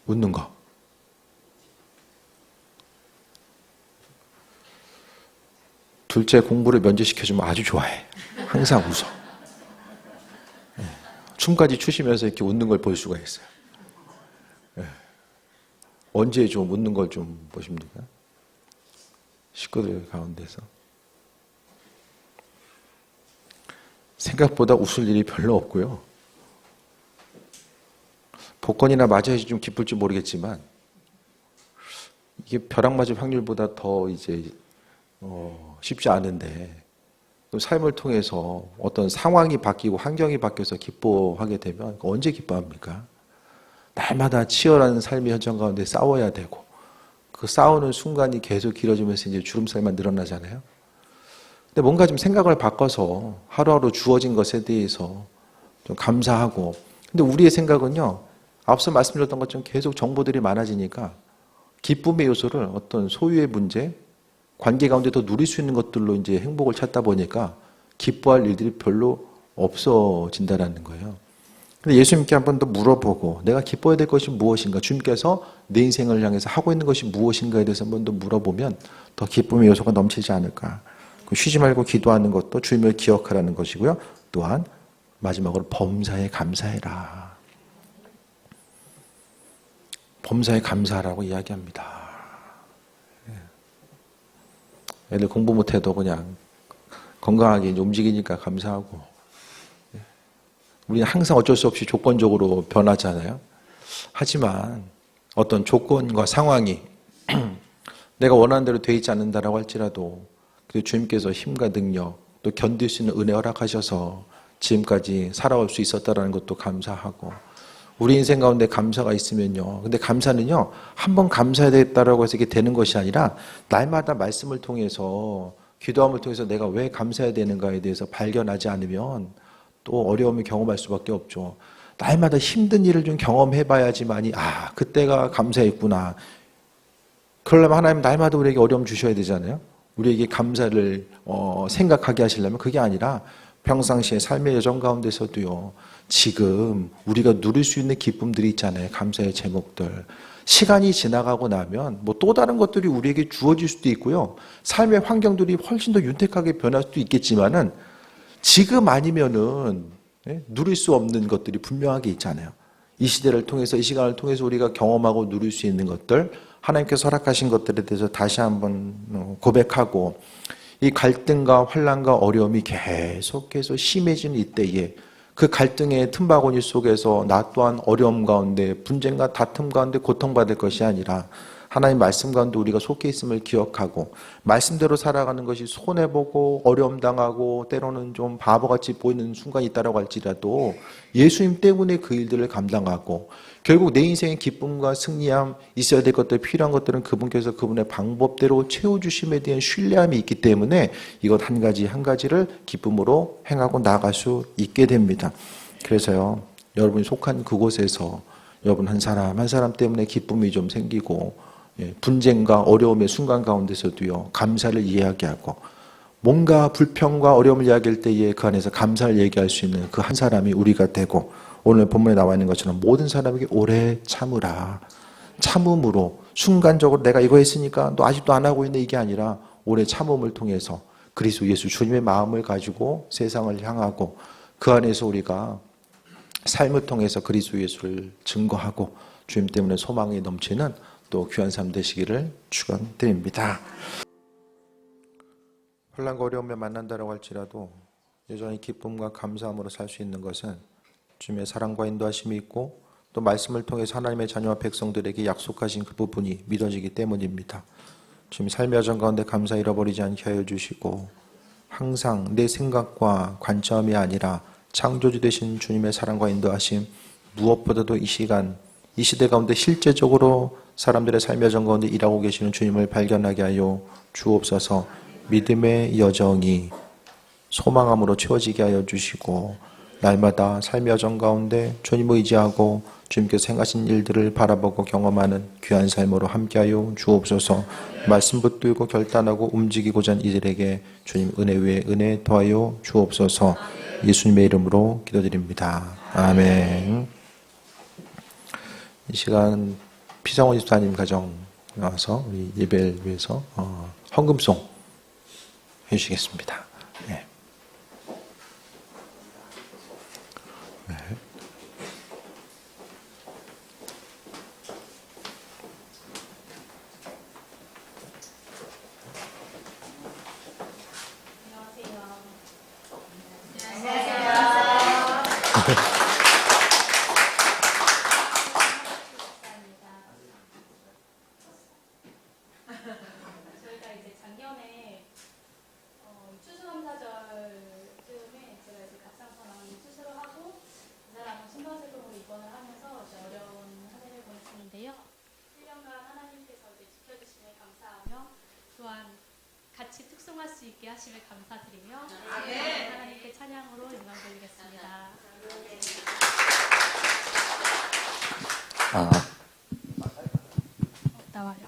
S2: 웃는 거. 둘째 공부를 면제시켜주면 아주 좋아해. 항상 웃어. 춤까지 추시면서 이렇게 웃는 걸 볼 수가 있어요. 언제 좀 웃는 걸 좀 보십니까? 식구들 가운데서. 생각보다 웃을 일이 별로 없고요. 복권이나 맞아야지 좀 기쁠지 모르겠지만 이게 벼락 맞을 확률보다 더 이제 쉽지 않은데 삶을 통해서 어떤 상황이 바뀌고 환경이 바뀌어서 기뻐하게 되면 언제 기뻐합니까? 날마다 치열한 삶의 현장 가운데 싸워야 되고 그 싸우는 순간이 계속 길어지면서 이제 주름살만 늘어나잖아요. 근데 뭔가 좀 생각을 바꿔서 하루하루 주어진 것에 대해서 좀 감사하고, 근데 우리의 생각은요, 앞서 말씀드렸던 것처럼 계속 정보들이 많아지니까 기쁨의 요소를 어떤 소유의 문제, 관계 가운데 더 누릴 수 있는 것들로 이제 행복을 찾다 보니까 기뻐할 일들이 별로 없어진다는 거예요. 근데 예수님께 한 번 더 물어보고 내가 기뻐해야 될 것이 무엇인가, 주님께서 내 인생을 향해서 하고 있는 것이 무엇인가에 대해서 한 번 더 물어보면 더 기쁨의 요소가 넘치지 않을까. 쉬지 말고 기도하는 것도 주님을 기억하라는 것이고요. 또한 마지막으로 범사에 감사해라. 범사에 감사하라고 이야기합니다. 애들 공부 못해도 그냥 건강하게 움직이니까 감사하고, 우리는 항상 어쩔 수 없이 조건적으로 변하잖아요. 하지만 어떤 조건과 상황이 내가 원하는 대로 돼 있지 않는다라고 할지라도 주님께서 힘과 능력 또 견딜 수 있는 은혜 허락하셔서 지금까지 살아올 수 있었다는 것도 감사하고, 우리 인생 가운데 감사가 있으면요. 근데 감사는요, 한번 감사해야 되겠다라고 해서 이게 되는 것이 아니라 날마다 말씀을 통해서 기도함을 통해서 내가 왜 감사해야 되는가에 대해서 발견하지 않으면 또 어려움을 경험할 수밖에 없죠. 날마다 힘든 일을 좀 경험해봐야지만이 그때가 감사했구나. 그러려면 하나님 날마다 우리에게 어려움 주셔야 되잖아요. 우리에게 감사를 생각하게 하시려면 그게 아니라 평상시에 삶의 여정 가운데서도요. 지금 우리가 누릴 수 있는 기쁨들이 있잖아요. 감사의 제목들. 시간이 지나가고 나면 뭐 또 다른 것들이 우리에게 주어질 수도 있고요. 삶의 환경들이 훨씬 더 윤택하게 변할 수도 있겠지만은 지금 아니면은 누릴 수 없는 것들이 분명하게 있잖아요. 이 시대를 통해서, 이 시간을 통해서 우리가 경험하고 누릴 수 있는 것들, 하나님께서 허락하신 것들에 대해서 다시 한번 고백하고, 이 갈등과 환난과 어려움이 계속해서 심해지는 이때에 그 갈등의 틈바구니 속에서 나 또한 어려움 가운데, 분쟁과 다툼 가운데 고통받을 것이 아니라 하나님 말씀 가운데 우리가 속해 있음을 기억하고 말씀대로 살아가는 것이 손해보고 어려움 당하고 때로는 좀 바보같이 보이는 순간이 있다고 할지라도 예수님 때문에 그 일들을 감당하고 결국 내 인생의 기쁨과 승리함, 있어야 될 것들, 필요한 것들은 그분께서 그분의 방법대로 채워주심에 대한 신뢰함이 있기 때문에 이것 한 가지 한 가지를 기쁨으로 행하고 나아갈 수 있게 됩니다. 그래서요, 여러분이 속한 그곳에서 여러분 한 사람 한 사람 때문에 기쁨이 좀 생기고 분쟁과 어려움의 순간 가운데서도요, 감사를 이야기하고 뭔가 불평과 어려움을 이야기할 때에 그 안에서 감사를 얘기할 수 있는 그 한 사람이 우리가 되고, 오늘 본문에 나와 있는 것처럼 모든 사람에게 오래 참으라. 참음으로 순간적으로 내가 이거 했으니까 너 아직도 안 하고 있네, 이게 아니라 오래 참음을 통해서 그리스도 예수 주님의 마음을 가지고 세상을 향하고 그 안에서 우리가 삶을 통해서 그리스도 예수를 증거하고 주님 때문에 소망이 넘치는 또 귀한 삶 되시기를 축원드립니다. 혼란과 어려움에 만난다고 할지라도 여전히 기쁨과 감사함으로 살 수 있는 것은 주님의 사랑과 인도하심이 있고 또 말씀을 통해서 하나님의 자녀와 백성들에게 약속하신 그 부분이 믿어지기 때문입니다. 주님 삶의 여정 가운데 감사 잃어버리지 않게 하여 주시고 항상 내 생각과 관점이 아니라 창조주 되신 주님의 사랑과 인도하심, 무엇보다도 이 시간, 이 시대 가운데 실제적으로 사람들의 삶의 여정 가운데 일하고 계시는 주님을 발견하게 하여 주옵소서. 믿음의 여정이 소망함으로 채워지게 하여 주시고 날마다 삶의 여정 가운데 주님을 의지하고 주님께서 행하신 일들을 바라보고 경험하는 귀한 삶으로 함께하여 주옵소서. 말씀 붙들고 결단하고 움직이고자 하는 이들에게 주님 은혜 위에 은혜 더하여 주옵소서. 예수님의 이름으로 기도드립니다. 아멘. 이 시간 피상원 집사님 가정 나와서 우리 예배를 위해서 헌금송 해주시겠습니다. 네. 네.
S3: 저희가 이제 작년에 추수감사절쯤에 제가 이제 갑상선암 수술을 하고 그 사람은 심박세동으로 입원을 하면서 이제 어려운 한 해를 보냈었는데요. 1년간 하나님께서 이제 지켜주심에 감사하며 또한 같이 특송할 수 있게 하심에 감사드리며 하나님께 찬양으로 영광 돌리겠습니다. 나와요.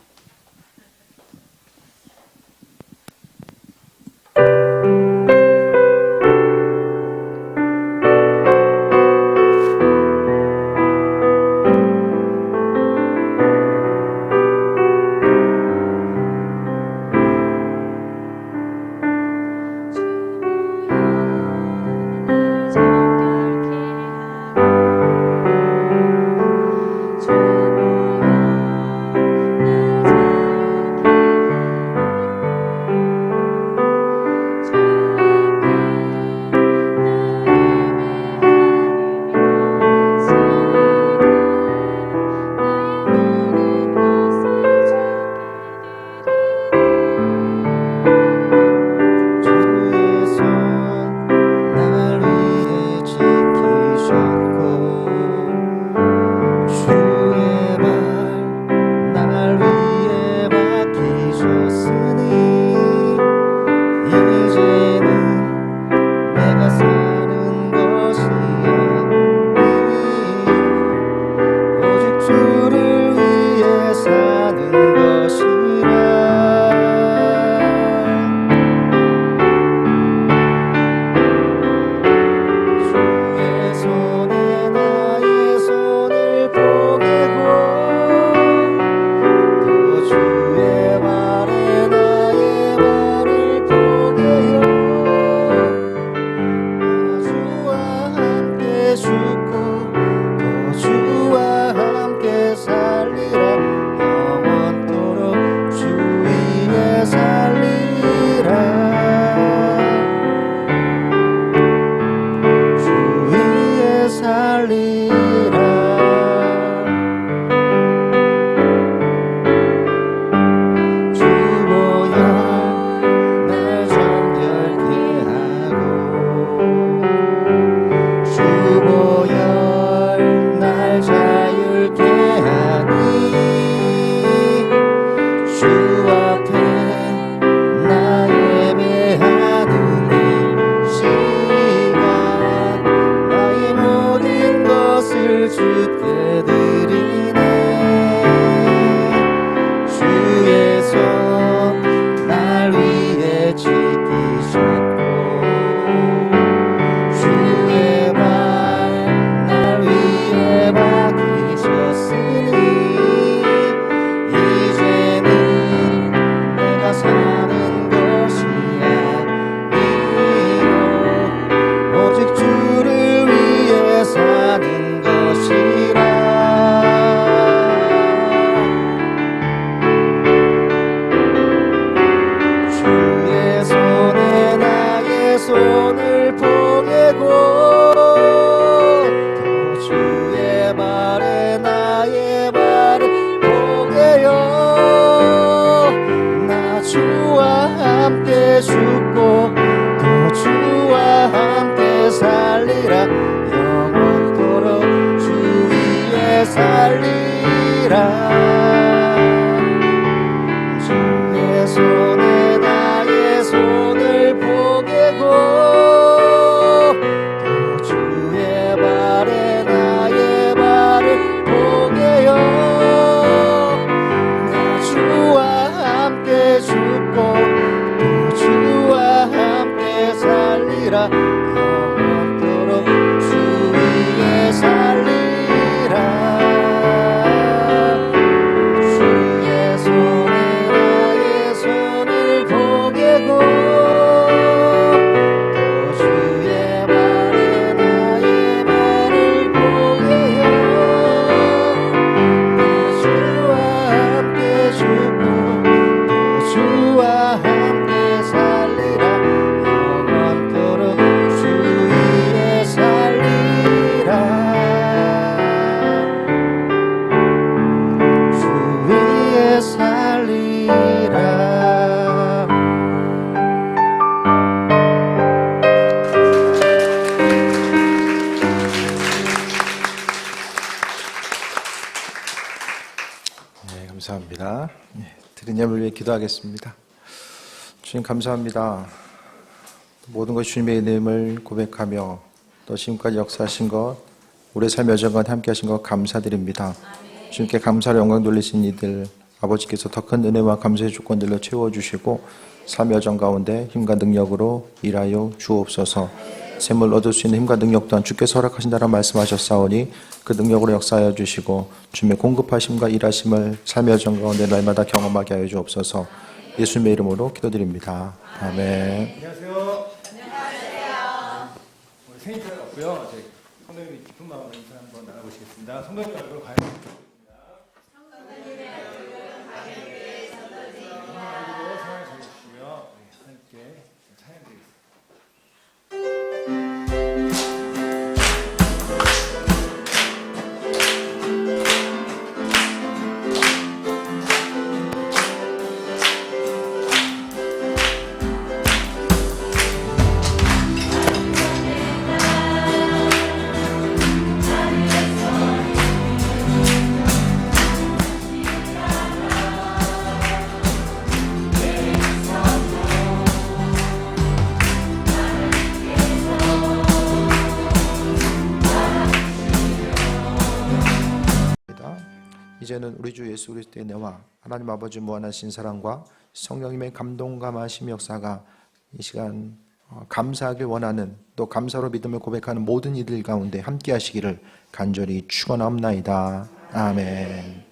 S3: 주보여
S4: 사는 것이라. 주의 손에 나의 손을 포개고 또 주의 발에 나의 발을 포개요. 주와 함께 죽고 또 주와 함께 살리라. 영원토록 주 위에 살리라. 주 위에 살리라. 주 보혈 날 정결케 하고 주 보혈 날 자유케 하니 주 앞에 나 예배하는 이 시간 나의 모든 것을 주께 드리네. 주의 손 날 위에 지키셨고 주의 발 날 위에 박히셨으니 이제는 내가 사는 것이 아니요 오직 주를 위해 사는 것이라. 주의 손에 나의 손을 포개고 또 주의 발에 나의 발을 포개요. 나 주와 함께 죽고 또 주와 함께 살리라. 영원토록 주 위에 살리라. 주의 손에 나의 손을 포개고 또 주의 발에 나의 발을 포개요. 나 주와 함께 죽고 또 주와 함께 살리라. 영원토록 주 위에 살리라. 주의 손에 나의 손을 포개고 또 주의 발에 나의 발을 포개요. 나 주와 함께 죽고 또 주와 함께 살리라. 영원토록 주 위에 살리라. 주 위에 살리라.
S2: 네, 감사합니다. 드린 예물 위해 기도하겠습니다. 주님 감사합니다. 모든 것 주님의 은혜임을 고백하며 또 지금까지 역사하신 것, 우리의 삶의 여정과 함께 하신 것 감사드립니다. 주님께 감사를 영광 돌리신 이들 아버지께서 더 큰 은혜와 감사의 조건들로 채워주시고 삶의 여정 가운데 힘과 능력으로 일하여 주옵소서. 샘을 얻을 수 있는 힘과 능력 또한 주께서 허락하신다라 말씀하셨사오니 그 능력으로 역사하여 주시고 주님의 공급하심과 일하심을 삶의 여정 가운데 날마다 경험하게 하여 주옵소서. 예수님의 이름으로 기도드립니다. 아멘.
S5: 안녕하세요. 오늘 생일 왔고요. 성도님이 깊은 마음으로 인사 한번 나눠보시겠습니다. 성도님 얼굴 과연
S2: 이제는 우리 주 예수 그리스도의 은혜와 하나님 아버지 무한하신 사랑과 성령님의 감동감하심 역사가 이 시간 감사하길 원하는 또 감사로 믿음을 고백하는 모든 이들 가운데 함께 하시기를 간절히 축원하옵나이다. 아멘.